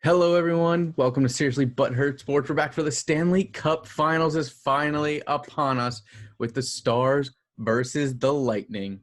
Hello, everyone. Welcome to Seriously Butthurt Sports. We're back for the Stanley Cup Finals is finally upon us with the Stars versus the Lightning.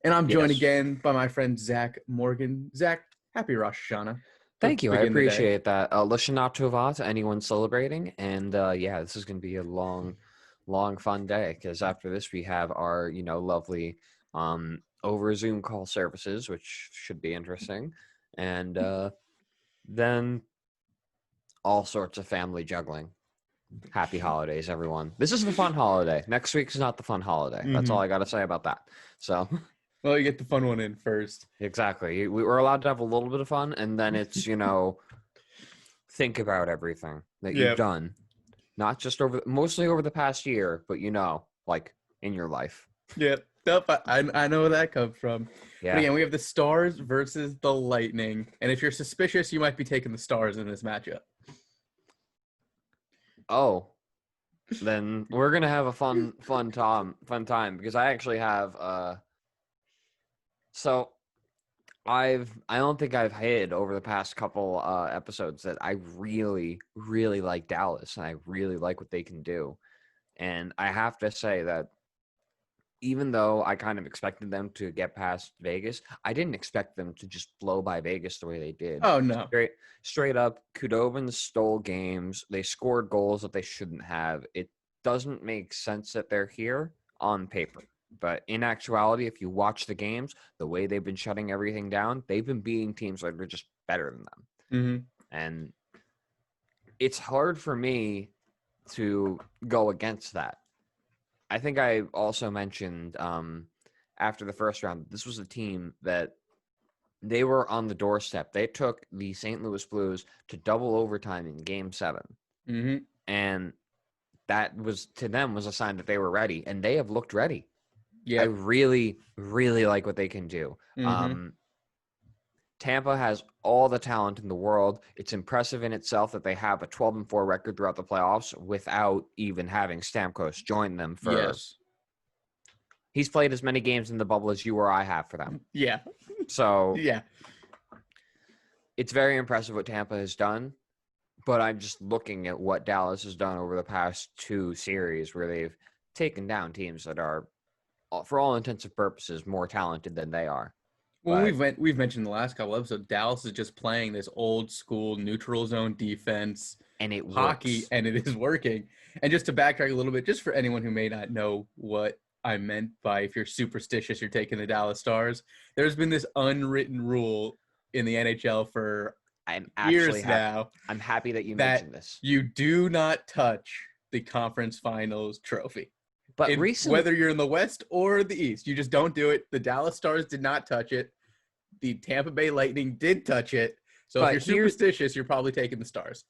And I'm joined again by my friend Zach Morgan. Zach, happy Rosh Hashanah. Thank you. I appreciate that. Lashana Tova to anyone celebrating. And this is going to be a long, fun day because after this we have our, lovely over Zoom call services, which should be interesting. And then all sorts of family juggling. Happy holidays, everyone. This is the fun holiday. Next week's not the fun holiday. That's all I got to say about that. So... Well, you get the fun one in first. Exactly. We were allowed to have a little bit of fun, and then it's, think about everything that you've done. Not just mostly over the past year, but, like in your life. Yep. I know where that comes from. Yeah. But again, we have the Stars versus the Lightning. And if you're suspicious, you might be taking the Stars in this matchup. Oh. Then we're going to have a fun time because I actually have So, I don't think I've hid over the past couple episodes that I really, really like Dallas, and I really like what they can do. And I have to say that even though I kind of expected them to get past Vegas, I didn't expect them to just blow by Vegas the way they did. Oh, no. Straight up, Khudobin stole games. They scored goals that they shouldn't have. It doesn't make sense that they're here on paper. But in actuality, if you watch the games, the way they've been shutting everything down, they've been beating teams that are just better than them. Mm-hmm. And it's hard for me to go against that. I think I also mentioned after the first round, this was a team that they were on the doorstep. They took the St. Louis Blues to double overtime in Game 7. Mm-hmm. And that was, to them, was a sign that they were ready. And they have looked ready. Yeah, I really, really like what they can do. Mm-hmm. Tampa has all the talent in the world. It's impressive in itself that they have a 12-4 record throughout the playoffs without even having Stamkos join them for. Yes. He's played as many games in the bubble as you or I have for them. Yeah. So yeah, it's very impressive what Tampa has done. But I'm just looking at what Dallas has done over the past 2 series where they've taken down teams that are, for all intents and purposes, more talented than they are. Well, we've mentioned in the last couple episodes, Dallas is just playing this old school neutral zone defense and it hockey, works. And it is working. And just to backtrack a little bit, just for anyone who may not know what I meant by if you're superstitious, you're taking the Dallas Stars. There's been this unwritten rule in the NHL for years now. I'm happy that you mentioned this. You do not touch the conference finals trophy. But recently, whether you're in the West or the East, you just don't do it. The Dallas Stars did not touch it. The Tampa Bay Lightning did touch it. So if you're superstitious, you're probably taking the Stars.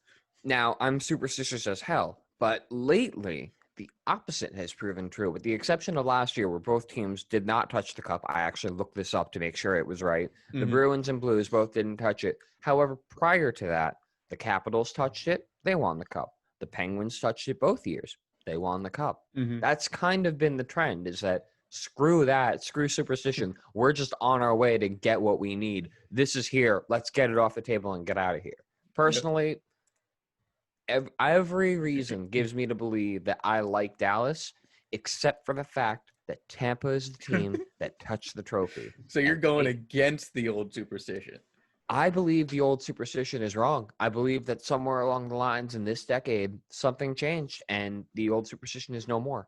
Now, I'm superstitious as hell. But lately, the opposite has proven true. With the exception of last year where both teams did not touch the cup. I actually looked this up to make sure it was right. Mm-hmm. The Bruins and Blues both didn't touch it. However, prior to that, the Capitals touched it. They won the cup. The Penguins touched it both years. They won the cup. Mm-hmm. That's kind of been the trend, is that screw that, screw superstition. We're just on our way to get what we need. This is here. Let's get it off the table and get out of here. Personally, every reason gives me to believe that I like Dallas, except for the fact that Tampa is the team that touched the trophy. So you're going against the old superstition. I believe the old superstition is wrong. I believe that somewhere along the lines in this decade, something changed and the old superstition is no more.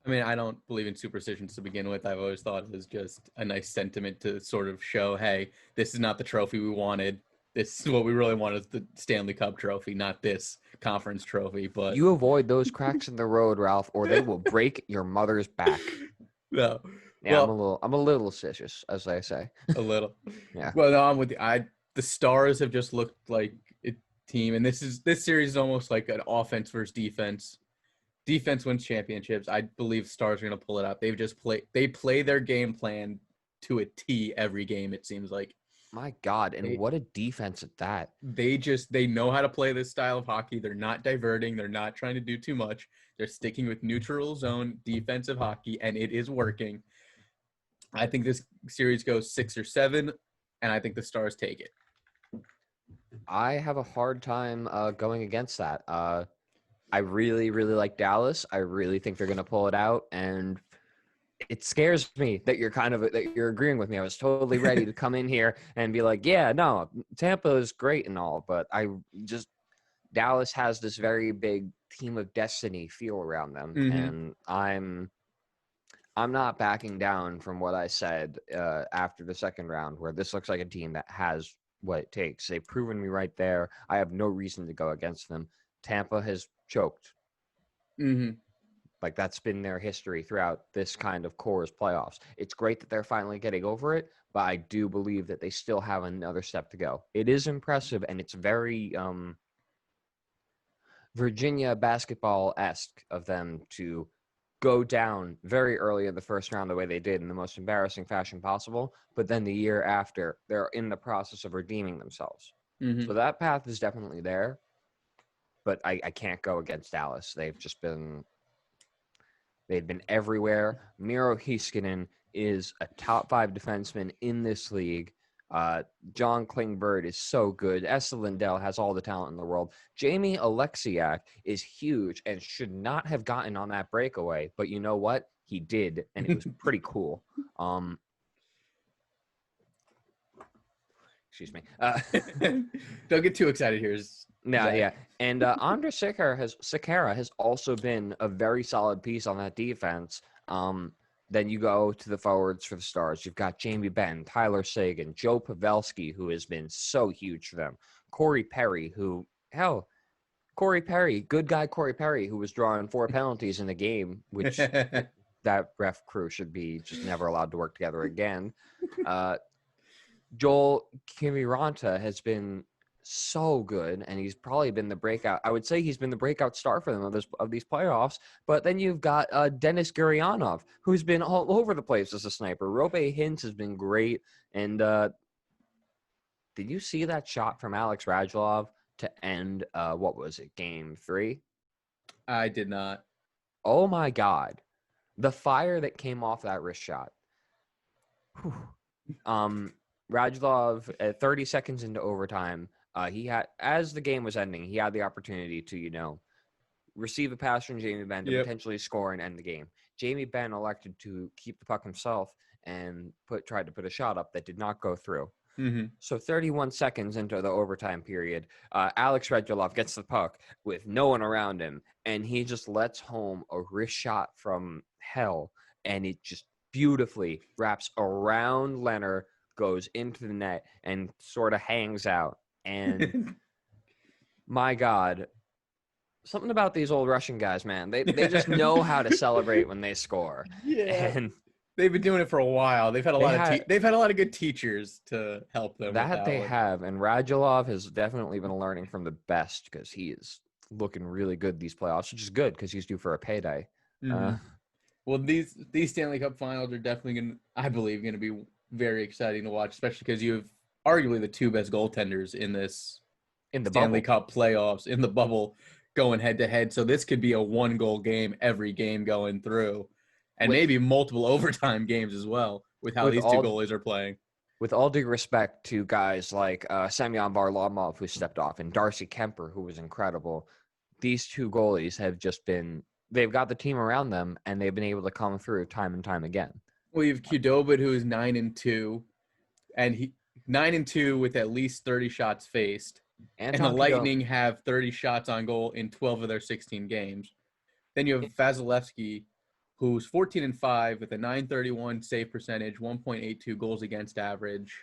I mean, I don't believe in superstitions to begin with. I've always thought it was just a nice sentiment to sort of show, hey, this is not the trophy we wanted. This is what we really want is the Stanley Cup trophy, not this conference trophy. But you avoid those cracks in the road, Ralph, or they will break your mother's back. No. Yeah, well, I'm a little suspicious, as I say. A little. Yeah. Well, no, I'm with you. The Stars have just looked like a team, and this series is almost like an offense versus defense. Defense wins championships. I believe Stars are going to pull it out. They play their game plan to a T every game, it seems like. My God, and They, what a defense at that. they know how to play this style of hockey. They're not diverting. They're not trying to do too much. They're sticking with neutral zone defensive hockey, and it is working. I think this series goes 6 or 7, and I think the Stars take it. I have a hard time going against that. I really, really like Dallas. I really think they're going to pull it out, and it scares me that you're agreeing with me. I was totally ready to come in here and be like, yeah, no, Tampa is great and all, but Dallas has this very big team of destiny feel around them, and I'm not backing down from what I said after the second round, where this looks like a team that has what it takes. They've proven me right there. I have no reason to go against them. Tampa has choked. Like, that's been their history throughout this kind of Coors playoffs. It's great that they're finally getting over it, but I do believe that they still have another step to go. It is impressive, and it's very Virginia basketball-esque of them to go down very early in the first round the way they did in the most embarrassing fashion possible, but then the year after, they're in the process of redeeming themselves. So that path is definitely there, but I can't go against Dallas. They've been everywhere. Miro Heiskanen is a top 5 defenseman in this league. John Klingberg is so good. Esa Lindell has all the talent in the world. Jamie Alexiak is huge and should not have gotten on that breakaway, but you know what? He did, and it was pretty cool. Excuse me. Don't get too excited here. Yeah. And Andre Sekera has also been a very solid piece on that defense. Then you go to the forwards for the Stars. You've got Jamie Benn, Tyler Seguin, Joe Pavelski, who has been so huge for them. Corey Perry, good guy Corey Perry, who was drawing 4 penalties in the game, which that ref crew should be just never allowed to work together again. Joel Kiviranta has been so good, and he's probably been the breakout. I would say he's been the breakout star for them of these playoffs. But then you've got Denis Gurianov, who's been all over the place as a sniper. Robe Hintz has been great. And did you see that shot from Alex Radulov to end, what was it, Game 3? I did not. Oh, my God. The fire that came off that wrist shot. Radulov, at 30 seconds into overtime, he had, as the game was ending, he had the opportunity to, receive a pass from Jamie Benn to potentially score and end the game. Jamie Benn elected to keep the puck himself and tried to put a shot up that did not go through. So 31 seconds into the overtime period, Alex Radulov gets the puck with no one around him, and he just lets home a wrist shot from hell, and it just beautifully wraps around Leonard, goes into the net, and sort of hangs out. And my God, something about these old Russian guys, man. They just know how to celebrate when they score. Yeah. And they've been doing it for a while. They've had a lot of good teachers to help them. That they have. And Radulov has definitely been learning from the best, because he is looking really good these playoffs, which is good because he's due for a payday. Well, these Stanley Cup finals are definitely going to be very exciting to watch, especially because you have arguably the 2 best goaltenders in the Stanley Cup playoffs in the bubble going head to head. So this could be a 1-goal game every game going through, and maybe multiple overtime games as well with how these 2 goalies are playing. With all due respect to guys like Semyon Varlamov, who stepped off, and Darcy Kemper, who was incredible, these 2 goalies have just been – they've got the team around them, and they've been able to come through time and time again. Well, you have Khudobin, who is 9-2, and he 9-2 with at least 30 shots faced. And the Lightning have 30 shots on goal in 12 of their 16 games. Then you have Vasilevsky, who's 14-5 with a .931 save percentage, 1.82 goals against average.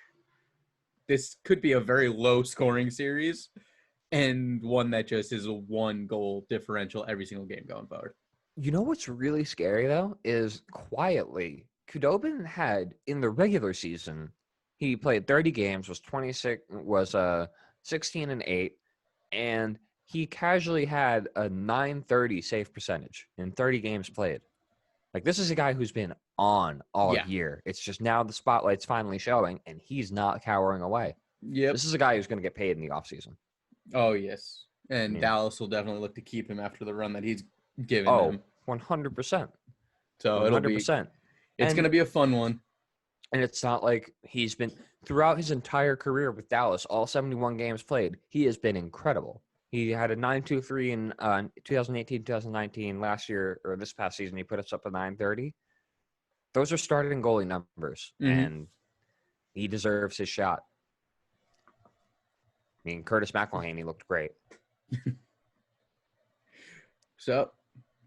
This could be a very low scoring series, and one that just is a 1-goal differential every single game going forward. You know what's really scary, though, is quietly – Khudobin had, in the regular season, he played 30 games, was 16-8, and he casually had a .930 save percentage in 30 games played. Like, this is a guy who's been on all Yeah. year. It's just now the spotlight's finally showing, and he's not cowering away. Yep. This is a guy who's going to get paid in the offseason. Oh, yes. I And mean, Dallas will definitely look to keep him after the run that he's given oh, them. 100%. So it'll be, 100%. it's going to be a fun one. And it's not like he's been throughout his entire career with Dallas, all 71 games played, he has been incredible. He had a 9.23 in 2018, 2019. Last year, or this past season, he put us up a 9.30. Those are starting goalie numbers, and he deserves his shot. I mean, Curtis McElhaney looked great. So,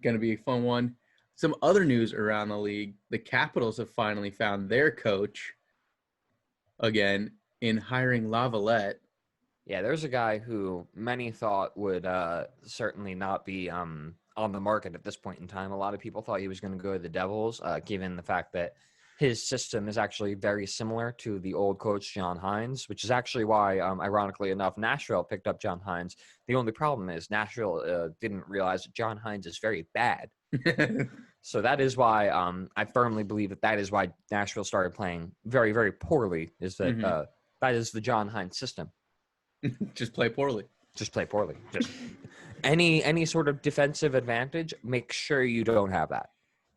going to be a fun one. Some other news around the league. The Capitals have finally found their coach again in hiring Lavalette. Yeah, there's a guy who many thought would certainly not be on the market at this point in time. A lot of people thought he was going to go to the Devils, given the fact that his system is actually very similar to the old coach, John Hines, which is actually why, ironically enough, Nashville picked up John Hines. The only problem is Nashville didn't realize that John Hines is very bad. So that is why I firmly believe that is why Nashville started playing very, very poorly, is that that is the John Hines system. Just play poorly. Just play poorly. Just any sort of defensive advantage, make sure you don't have that.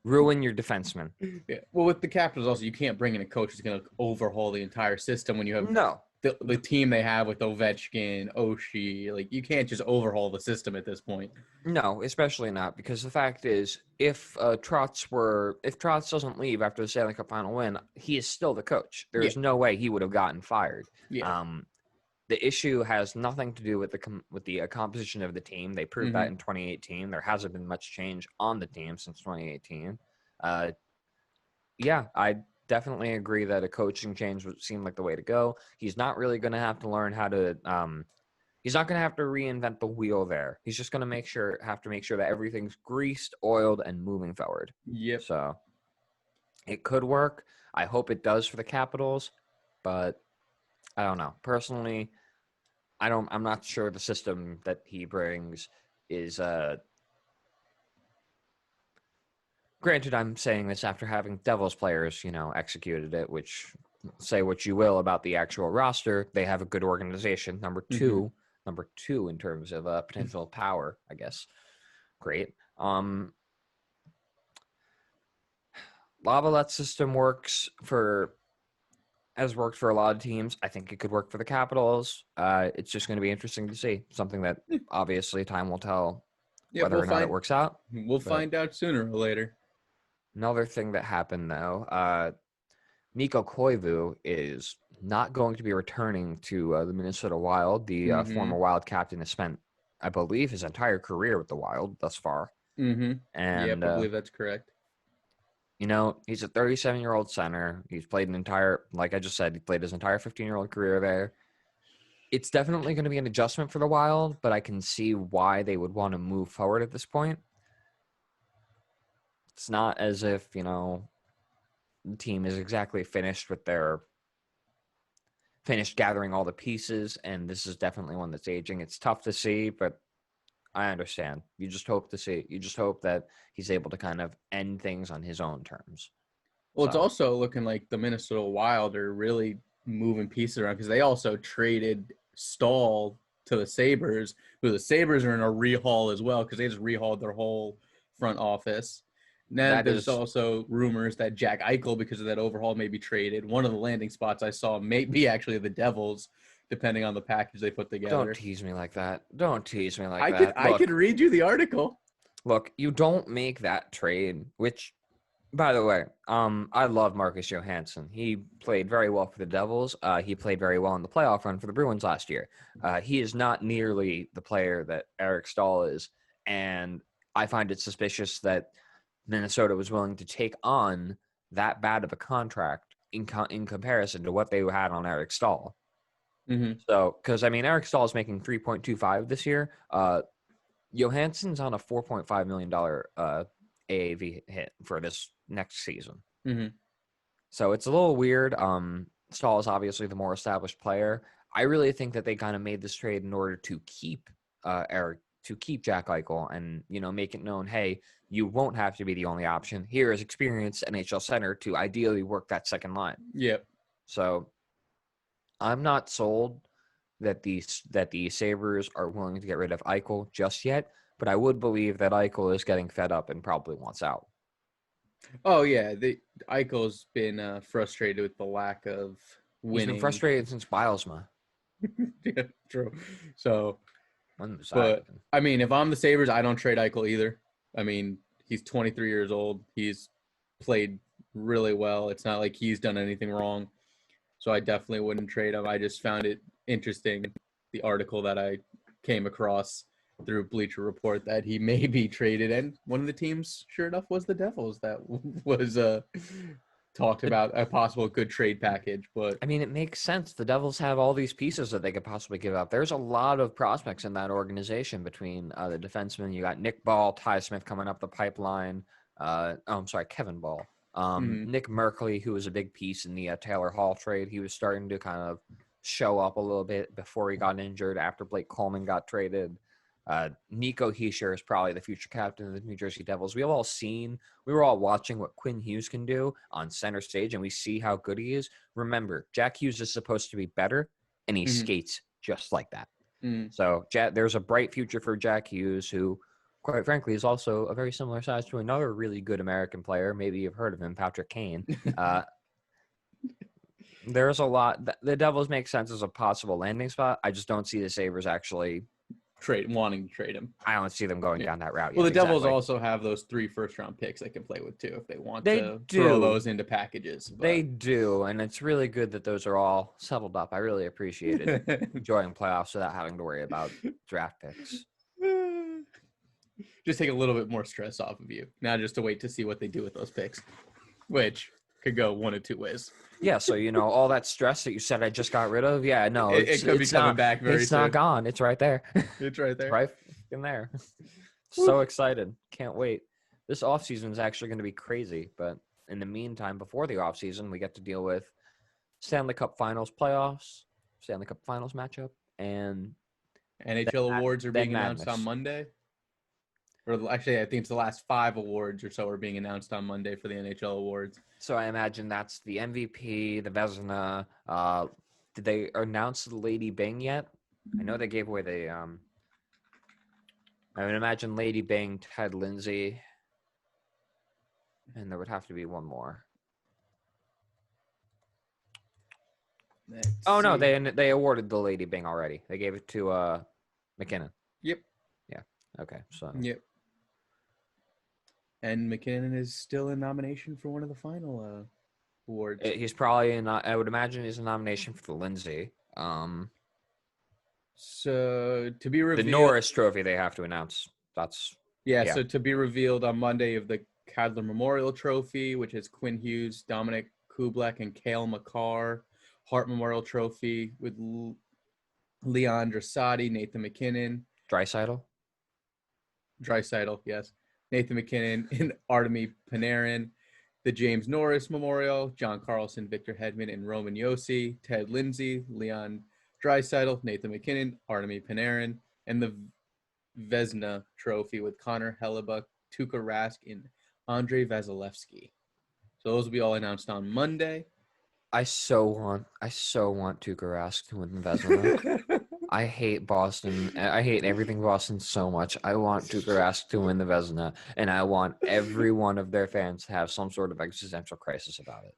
Ruin your defenseman. Yeah. Well, with the Capitals also, you can't bring in a coach who's going to overhaul the entire system when you have the team they have with Ovechkin, Oshie. Like, you can't just overhaul the system at this point. No, especially not, because the fact is, if Trotz doesn't leave after the Stanley Cup final win, he is still the coach. There is no way he would have gotten fired. Yeah. The issue has nothing to do with the composition of the team. They proved that in 2018. There hasn't been much change on the team since 2018. I definitely agree that a coaching change would seem like the way to go. He's not really going to have to learn how to. He's not going to have to reinvent the wheel there. He's just going to have to make sure that everything's greased, oiled, and moving forward. Yep. So it could work. I hope it does for the Capitals, but I don't know. Personally, I'm not sure the system that he brings is granted, I'm saying this after having Devils players, executed it, which say what you will about the actual roster. They have a good organization. Number two in terms of potential power, I guess. Great. Lavalette system has worked for a lot of teams. I think it could work for the Capitals. It's just going to be interesting to see. Something that obviously time will tell whether or not it works out. We'll find out sooner or later. Another thing that happened, though, Mikko Koivu is not going to be returning to the Minnesota Wild. The former Wild captain has spent, I believe, his entire career with the Wild thus far. And I believe that's correct. He's a 37-year-old center. He's played like I just said, he played his entire 15-year-old career there. It's definitely going to be an adjustment for the Wild, but I can see why they would want to move forward at this point. It's not as if, the team is exactly finished gathering all the pieces, and this is definitely one that's aging. It's tough to see, but I understand. You just hope that he's able to kind of end things on his own terms. Well, It's also looking like the Minnesota Wild are really moving pieces around because they also traded Stahl to the Sabres, who the Sabres are in a rehaul as well because they just rehauled their whole front office. Now there's also rumors that Jack Eichel, because of that overhaul, may be traded. One of the landing spots I saw may be actually the Devils, depending on the package they put together. Don't tease me like that. I could read you the article. Look, you don't make that trade, which, by the way, I love Marcus Johansson. He played very well for the Devils. He played very well in the playoff run for the Bruins last year. He is not nearly the player that Eric Stahl is, and I find it suspicious that Minnesota was willing to take on that bad of a contract in comparison to what they had on Eric Stahl. So, because Eric Stahl is making $3.25 this year. Johansson's on a $4.5 million AAV hit for this next season. So it's a little weird. Stahl is obviously the more established player. I really think that they kind of made this trade in order to keep to keep Jack Eichel and, make it known, hey, you won't have to be the only option. Here is experienced NHL center to ideally work that second line. Yep. So I'm not sold that the Sabres are willing to get rid of Eichel just yet, but I would believe that Eichel is getting fed up and probably wants out. Oh yeah, Eichel's been frustrated with the lack of winning. He's been frustrated since Bilesma. Yeah, true. So, When was but that? I mean, if I'm the Sabres, I don't trade Eichel either. I mean, he's 23 years old. He's played really well. It's not like he's done anything wrong. So I definitely wouldn't trade him. I just found it interesting, the article that I came across through Bleacher Report, that he may be traded. And one of the teams, sure enough, was the Devils that was talked about a possible good trade package. But I mean, it makes sense. The Devils have all these pieces that they could possibly give up. There's a lot of prospects in that organization between the defensemen. You got Nick Ball, Ty Smith coming up the pipeline. Kevin Ball. Nick Merkley, who was a big piece in the Taylor Hall trade. He was starting to kind of show up a little bit before he got injured after Blake Coleman got traded. Nico Hischier is probably the future captain of the New Jersey Devils. We were all watching what Quinn Hughes can do on center stage, and we see how good he is. Remember, Jack Hughes is supposed to be better, and he skates just like that. So there's a bright future for Jack Hughes, who, quite frankly, is also a very similar size to another really good American player. Maybe you've heard of him, Patrick Kane. There's a lot. The Devils make sense as a possible landing spot. I just don't see the Sabres actually wanting to trade him. I don't see them going down that route yet. Well, the Devils also have those 3 first-round picks they can play with too if they want to throw those into packages. But... They do, and it's really good that those are all settled up. I really appreciate it. Enjoying playoffs without having to worry about draft picks. Just take a little bit more stress off of you. Now just to wait to see what they do with those picks, which could go one of two ways. Yeah, so all that stress that you said I just got rid of. Yeah, no, it could be coming back very soon. It's not gone. It's right there. It's right there. It's right in there. So excited. Can't wait. This offseason is actually going to be crazy. But in the meantime, before the offseason, we get to deal with Stanley Cup Finals playoffs, Stanley Cup Finals matchup, and NHL awards are being announced madness. on Monday. Or actually, I think it's the last 5 awards or so are being announced on Monday for the NHL awards. So I imagine that's the MVP, the Vezina. Did they announce the Lady Byng yet? I know they gave away the. I would imagine Lady Byng, Ted Lindsay, and there would have to be one more. No, they awarded the Lady Byng already. They gave it to McKinnon. Yep. Yeah. Okay. So. Yep. And McKinnon is still in nomination for one of the final awards. He's probably I would imagine he's a nomination for the Lindsay. So to be revealed, the Norris Trophy they have to announce. Yeah. So to be revealed on Monday of the Cadler Memorial Trophy, which is Quinn Hughes, Dominic Kublik, and Cale Makar. Hart Memorial Trophy with Leon Draisaitl, Nathan McKinnon. Draisaitl, yes. Nathan McKinnon and Artemi Panarin. The James Norris Memorial, John Carlson, Victor Hedman, and Roman Josi. Ted Lindsay, Leon Draisaitl, Nathan McKinnon, Artemi Panarin. And the Vezina Trophy with Connor Hellebuyck, Tuukka Rask, and Andrei Vasilevsky. So those will be all announced on Monday. I so want Tuukka Rask to win the Vezina. I hate Boston. I hate everything Boston so much. I want Tuukka Rask to win the Vezina, and I want every one of their fans to have some sort of existential crisis about it.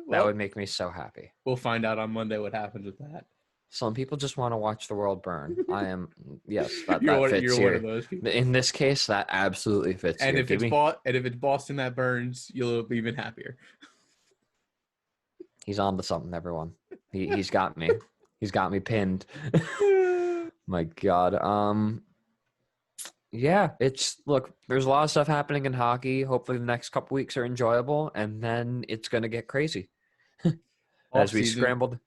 That would make me so happy. We'll find out on Monday what happens with that. Some people just want to watch the world burn. I am, yes, that you're fits one here. Of those people. In this case, that absolutely fits. And here. if it's Boston that burns, you'll be even happier. He's on to something, everyone. He's got me. He's got me pinned. My God. Yeah, look, there's a lot of stuff happening in hockey. Hopefully the next couple weeks are enjoyable, and then it's going to get crazy. As we scrambled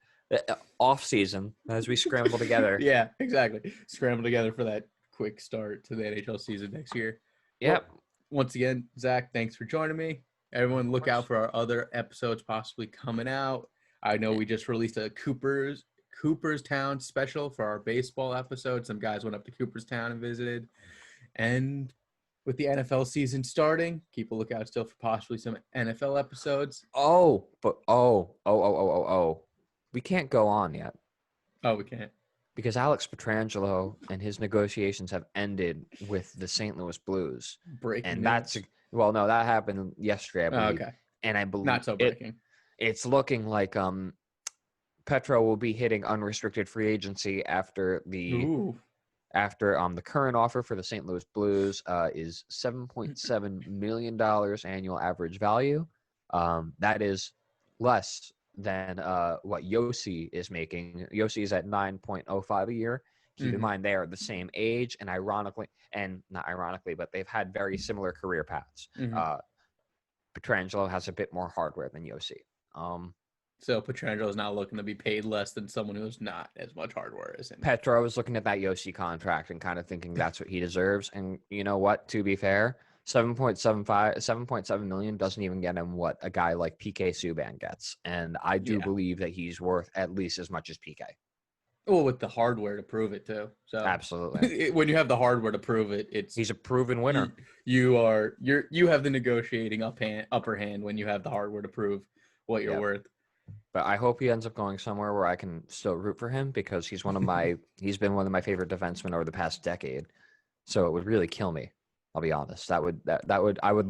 off season, as we scramble together. Yeah, exactly. Scramble together for that quick start to the NHL season next year. Yep. Well, once again, Zach, thanks for joining me. Everyone look out for our other episodes possibly coming out. I know we just released a Cooper's Cooperstown special for our baseball episode. Some guys went up to Cooperstown and visited. And with the NFL season starting, keep a lookout still for possibly some NFL episodes. We can't go on yet Oh, we can't. because Alex Petrangelo and his negotiations have ended with the St. Louis Blues. Breaking And news. that's well, no, that happened yesterday, I believe. Okay. And I believe Not so breaking. it's looking like Petro will be hitting unrestricted free agency after the Ooh. the current offer for the St. Louis Blues is $7.7 million annual average value. That is less than what Yossi is making. Yossi is at 9.05 a year. Keep in mind they are the same age, and not ironically, but they've had very similar career paths. Petrangelo has a bit more hardware than Yossi. So Petrangelo is now looking to be paid less than someone who's not as much hardware as him. Petro is looking at that Yossi contract and kind of thinking that's what he deserves. And you know what? To be fair, 7.7 million doesn't even get him what a guy like PK Subban gets. And I do believe that he's worth at least as much as PK. Well, with the hardware to prove it too. So absolutely, when you have the hardware to prove it, he's a proven winner. You have the negotiating upper hand when you have the hardware to prove what you're worth. But I hope he ends up going somewhere where I can still root for him because he's been one of my favorite defensemen over the past decade. So it would really kill me. I'll be honest. I would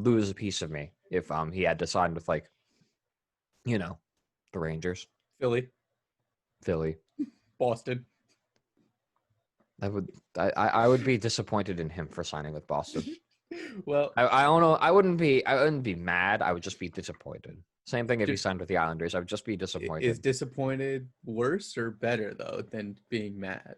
lose a piece of me if he had to sign with the Rangers, Philly, Boston. I would be disappointed in him for signing with Boston. Well, I don't know. I wouldn't be mad. I would just be disappointed. Same thing if he signed with the Islanders. I would just be disappointed. Is disappointed worse or better though than being mad?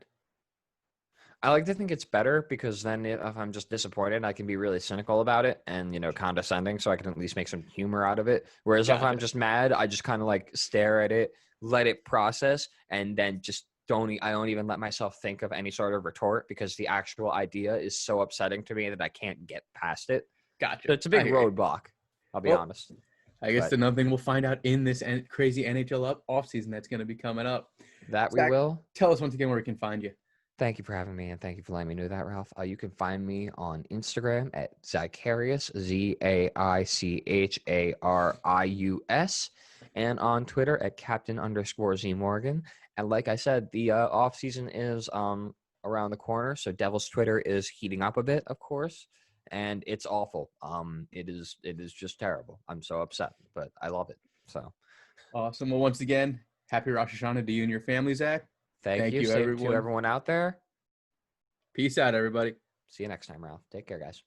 I like to think it's better because then if I'm just disappointed, I can be really cynical about it and, condescending, so I can at least make some humor out of it. Whereas if I'm just mad, I just kind of like stare at it, let it process, and then just I don't even let myself think of any sort of retort because the actual idea is so upsetting to me that I can't get past it. Gotcha. So it's a big roadblock. I'll be honest. I guess another thing we'll find out in this crazy NHL offseason that's going to be coming up. That Zach, we will. Tell us once again where we can find you. Thank you for having me, and thank you for letting me know that, Ralph. You can find me on Instagram at Zacharias, ZAICHARIUS, and on Twitter at Captain_Z Morgan. And like I said, the offseason is around the corner, so Devil's Twitter is heating up a bit, of course. And it's awful. It is just terrible. I'm so upset, but I love it. So awesome. Well, once again, happy Rosh Hashanah to you and your family, Zach. Thank you everyone. To everyone out there. Peace out, everybody. See you next time, Ralph. Take care, guys.